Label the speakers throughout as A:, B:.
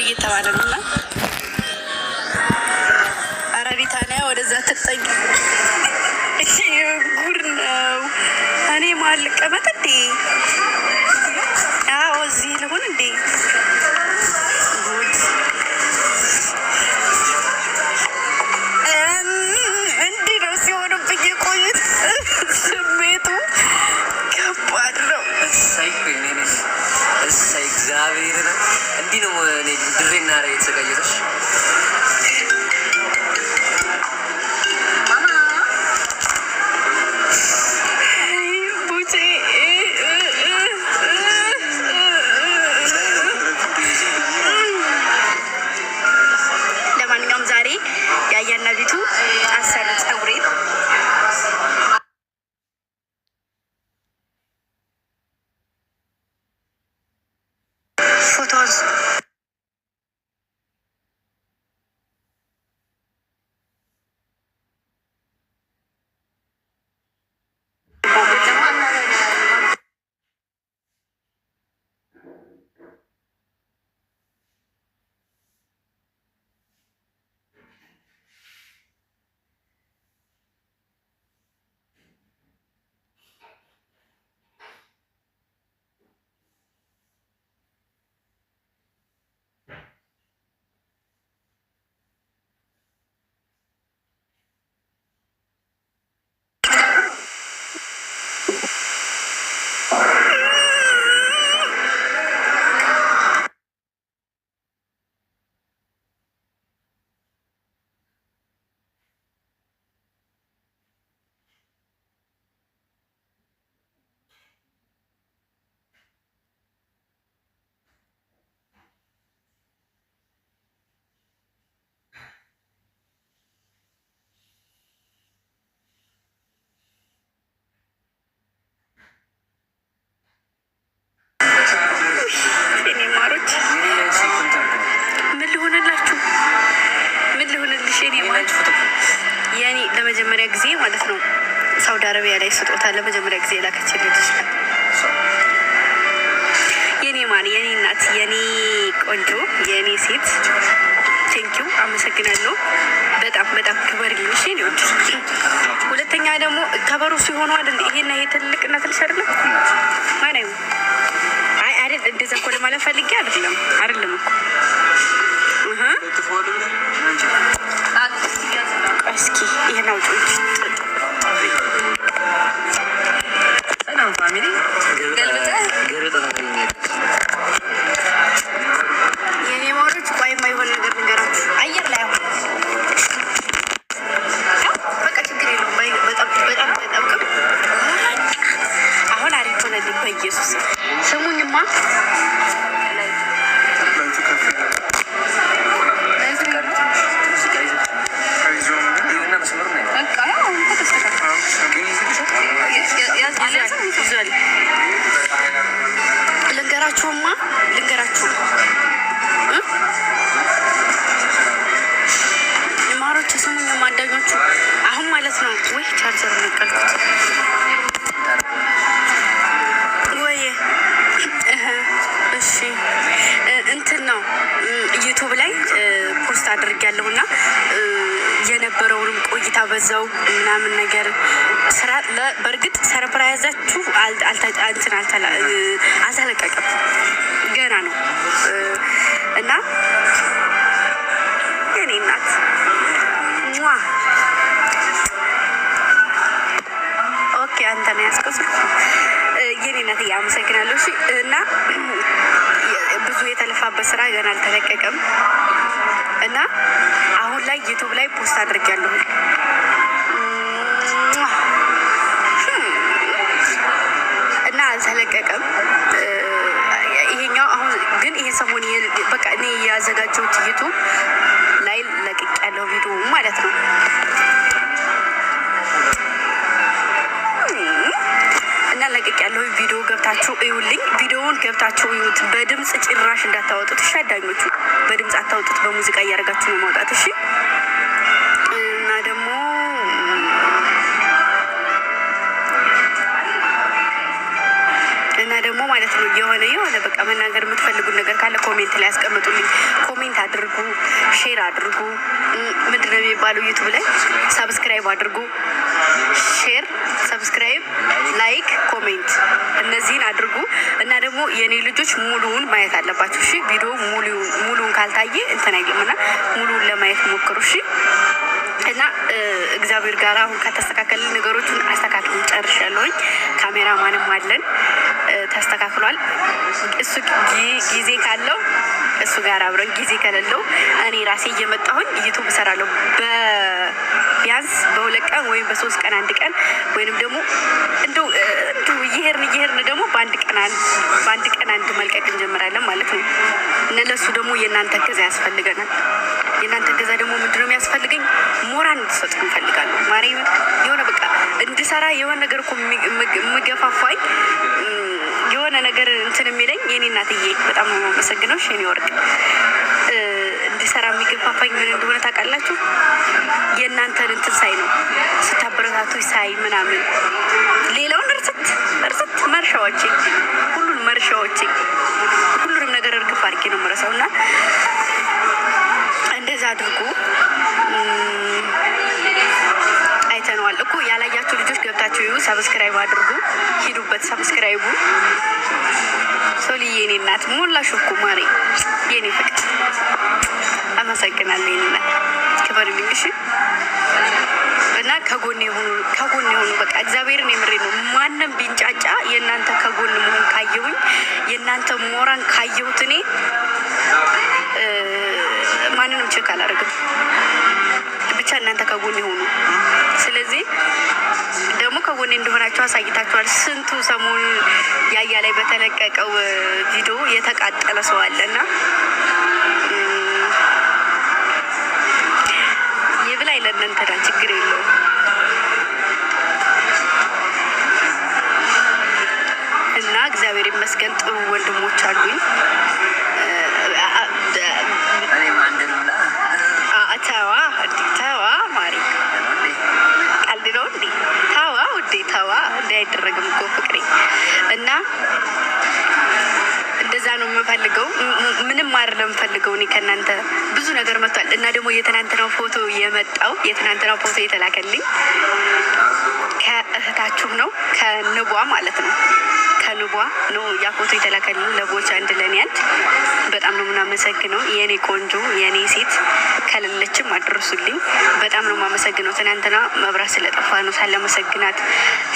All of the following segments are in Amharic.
A: እየተባለ ነው እና ኧረ ቢታንያ ወደዛ ትጠጊ ጉድ ነው። እኔ መሀል ልቀመጥ እንዴ? አዎ እዚህ ልሁን እንዴ? ጉድ እንዲህ ነው ሲሆንብኝ የቆዩት። ስሜቱ ከባድ ነው።
B: እሰይ እግዚአብሔር ነው። እንዲህ ነው ድሬና ራ የተዘጋጀተሽ
A: ያየነቢቱ አሰሩ ፀጉሬን ፎቶ ለመጀመሪያ ጊዜ ማለት ነው ሳውዲ አረቢያ ላይ ስጦታ ለመጀመሪያ ጊዜ ላከችልኝ ልጅ ናት። የኔ ማን፣ የኔ እናት፣ የኔ ቆንጆ፣ የኔ ሴት ቴንኪው፣ አመሰግናለሁ። በጣም በጣም ክበርልኝ። እሺ ነው። ሁለተኛ ደግሞ ከበሩ ሲሆኑ አይደል ይሄና ይሄ ትልቅና ትንሽ አይደለም ማለት ነው። አይ አይደል እንደዛ እኮ ለማለት ፈልጌ አይደለም እኮ እስኪ ይሄን አውጪ። ሰላም ፋሚሊ የኔ ማሮች ቆይ የማይሆን ነገር ንገራችሁ። አየር ላይ አሁን በቃ ችግር የለውም። በጣም አሁን አሪፍ ሆነልኝ። በኢየሱስ ስሙኝማ ልንገራችሁ ማሮች ስሙኝ፣ ማዳኞቹ አሁን ማለት ነው ወይ ቻርጀር ነቀልኩት ወይ እሺ እንትን ነው ዩቱብ ላይ ፖስት አድርጌያለሁና የነበረውንም ቆይታ በዛው ምናምን ነገር ስራ በእርግጥ ሰርፕራይዛችሁ አልተለቀቀም ገና ነው እና የኔ እናት ኦኬ አንተ ነው ያስቀሱ የኔ እናት አመሰግናለሁ። እሺ እና ብዙ የተለፋበት ስራ ገና አልተለቀቀም እና አሁን ላይ ዩቱብ ላይ ፖስት አድርጌያለሁ እና አልተለቀቀም። ይሄኛው አሁን ግን ይሄ ሰሞን በቃ እኔ ያዘጋጀሁት ዩቱብ ላይ ለቅቄያለሁ ቪዲዮ ማለት ነው። እና ለቅቄያለሁ ቪዲዮ ገብታችሁ እዩልኝ። ቪዲዮውን ገብታችሁ እዩት። በድምጽ ጭራሽ እንዳታወጡት እሺ። አዳኞቹ በድምጽ አታወጡት፣ በሙዚቃ እያደረጋችሁ ነው ማውጣት እሺ። እና ደግሞ እና ደግሞ ማለት ነው የሆነ በቃ መናገር የምትፈልጉት ነገር ካለ ኮሜንት ላይ ያስቀምጡልኝ። ኮሜንት አድርጉ፣ ሼር አድርጉ። ምንድነው የሚባለው ዩቱብ ላይ ሰብስክራይብ አድርጉ። ሼር፣ ሰብስክራይብ፣ ላይክ፣ ኮሜንት እነዚህን አድርጉ። እና ደግሞ የኔ ልጆች ሙሉውን ማየት አለባቸው። እሺ ቪዲዮ ሙሉውን ካልታየ እንትን አይልምና ሙሉውን ለማየት ሞክሩ። እሺ እና እግዚአብሔር ጋር አሁን ከተስተካከልን ነገሮችን አስተካክለን ጨርሻለሁኝ። ካሜራማንም አለን ተስተካክሏል። እሱ ጊዜ ካለው እሱ ጋር አብረን፣ ጊዜ ከሌለው እኔ ራሴ እየመጣሁኝ ዩቱብ እሰራለሁ። ቢያንስ በሁለት ቀን ወይም በሶስት ቀን አንድ ቀን ወይንም ደግሞ እንደው እየሄድን ደግሞ በአንድ ቀን አንድ መልቀቅ እንጀምራለን ማለት ነው። እና ለሱ ደግሞ የእናንተ እገዛ ያስፈልገናል። የእናንተ እገዛ ደግሞ ምንድነው የሚያስፈልገኝ? ሞራል እንድትሰጡ እንፈልጋለሁ። ማርያምን የሆነ በቃ እንድሰራ የሆነ ነገር እኮ የምገፋፋኝ የሆነ ነገር እንትን የሚለኝ የኔ እናትዬ በጣም ነው የማመሰግነው። የኔ ወርቅ እንድሰራ የሚገፋፋኝ ምን እንደሆነ ታውቃላችሁ? የእናንተን እንትን ሳይ ነው፣ ስታበረታቱ ሳይ ምናምን። ሌላውን እርስት መርሻዎቼ፣ ሁሉንም ነገር እርግፍ አድርጌ ነው የምረሳው። እና እንደዛ አድርጉ። አይተነዋል እኮ ያላያችሁ ልጆች ገብታችሁ ይሁ ሰብስክራይብ አድርጉ። ሂዱበት ሰብስክራይቡ። ሶልዬ የኔ እናት ሞላሽ እኮ ማሬ፣ የኔ ፍቅር አመሰግናለሁ። የኔ እናት ክበርልኝ። እሺ እና ከጎን የሆኑ በቃ እግዚአብሔርን የምሬ ነው። ማንም ቢንጫጫ የእናንተ ከጎን መሆን ካየሁኝ፣ የእናንተ ሞራን ካየሁት እኔ ማንንም ቼክ አላደርግም። ብቻ እናንተ ከጎን የሆኑ። ስለዚህ ደግሞ ከጎኔ እንደሆናችሁ አሳይታችኋል። ስንቱ ሰሞኑን ያያ ላይ በተለቀቀው ቪዲዮ የተቃጠለ ሰው አለና ይብላኝ ለእናንተ ችግር የለውም። እና እግዚአብሔር ይመስገን ጥሩ ወንድሞች አሉኝ። ተዋ ማሪ ቀልድ ነው እንዴ? ተዋ እንዲ አይደረግም እኮ ፍቅሬ። እና እንደዛ ነው የምፈልገው። ምንም አይደለም የምፈልገው እኔ ከእናንተ ብዙ ነገር መጥቷል። እና ደግሞ የትናንትናው ፎቶ የተላከልኝ ከእህታችሁ ነው፣ ከንቧ ማለት ነው። ከንቧ ነው ያ ፎቶ የተላከልኝ። ለቦች አንድ ለኔ አንድ በጣም ነው የምናመሰግነው። የኔ ቆንጆ የኔ ሴት ከሌለችም አድርሱልኝ። በጣም ነው የማመሰግነው። ትናንትና መብራት ስለጠፋ ነው ሳላመሰግናት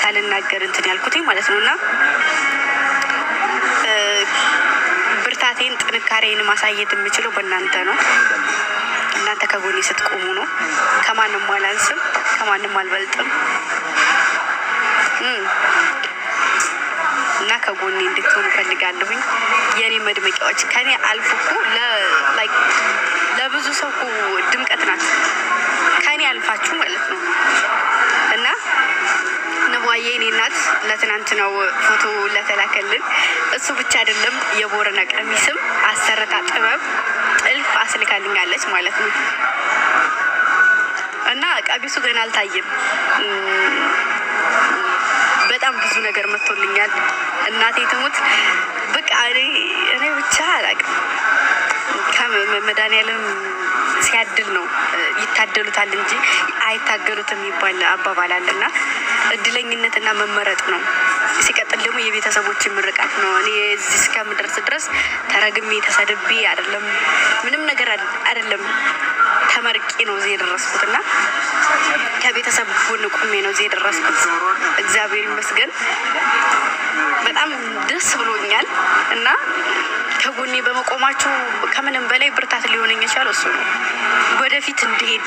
A: ሳልናገር እንትን ያልኩትኝ ማለት ነው። እና ብርታቴን ጥንካሬን ማሳየት የምችለው በእናንተ ነው። እናንተ ከጎኔ ስትቆሙ ነው። ከማንም አላንስም፣ ከማንም አልበልጥም። እና ከጎኔ እንድትሆኑ ፈልጋለሁኝ። የኔ መድመቂያዎች ከኔ አልፎ እኮ ለብዙ ሰው እኮ ድምቀት ናት፣ ከኔ አልፋችሁ ማለት ነው። እና ነዋዬ እኔ እናት ለትናንትናው ፎቶ ለተላከልን እሱ ብቻ አይደለም፣ የቦረና ቀሚስም አሰረታ ጥልፍ አስልካልኛለች ማለት ነው። እና ቀሚሱ ገና አልታየም። በጣም ብዙ ነገር መጥቶልኛል። እናቴ ትሙት በቃ እኔ ብቻ አላውቅም። ከመድኃኒዓለም ሲያድል ነው ይታደሉታል እንጂ አይታገሉትም የሚባል አባባል አለና እድለኝነትና መመረጥ ነው። ሲቀጥል ደግሞ የቤተሰቦች ምርቃት ነው። እኔ እዚህ እስከምደርስ ድረስ ተረግሜ ተሰድቤ አይደለም፣ ምንም ነገር አይደለም፣ ተመርቄ ነው እዚህ የደረስኩት እና ከቤተሰብ ጎን ቁሜ ነው እዚህ የደረስኩት። እግዚአብሔር ይመስገን በጣም ደስ ብሎኛል። እና ከጎኔ በመቆማችሁ ከምንም በላይ ብርታት ሊሆነኝ የቻለው እሱ ነው። ወደፊት እንድሄድ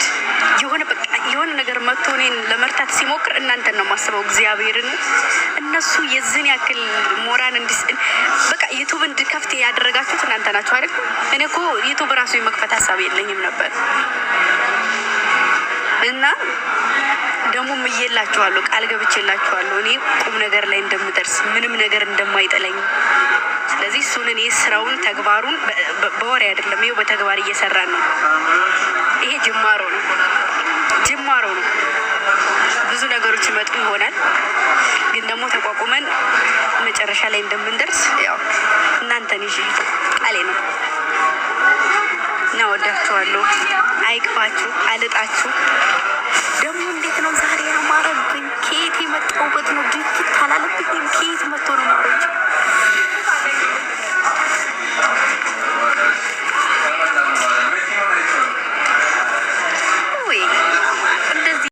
A: የሆነ ነገር መጥቶ እኔን ለመርታት ሲሞክር እናንተን ነው የማስበው፣ እግዚአብሔርን። እነሱ የዝን ያክል ሞራን በቃ ዩቱብ እንድከፍት ያደረጋችሁት እናንተ ናችሁ አይደል? እኔ እኮ ዩቱብ ራሱ የመክፈት ሀሳብ የለኝም ነበር። እና ደግሞ ምዬላችኋለሁ፣ ቃል ገብቼላችኋለሁ እኔ ቁም ነገር ላይ እንደምደርስ ምንም ነገር እንደማይጠለኝ። ስለዚህ እሱን እኔ ስራውን ተግባሩን በወሬ አይደለም፣ ይኸው በተግባር እየሰራን ነው። ይሄ ጅማሮ ነው። ብዙ ነገሮች ይመጡ ይሆናል፣ ግን ደግሞ ተቋቁመን መጨረሻ ላይ እንደምንደርስ ያው እናንተን ይዤ ቃሌ ነው እና ወዳችኋለሁ። አይክፋችሁ፣ አልጣችሁ። ደግሞ እንዴት ነው ዛሬ ያማረብኝ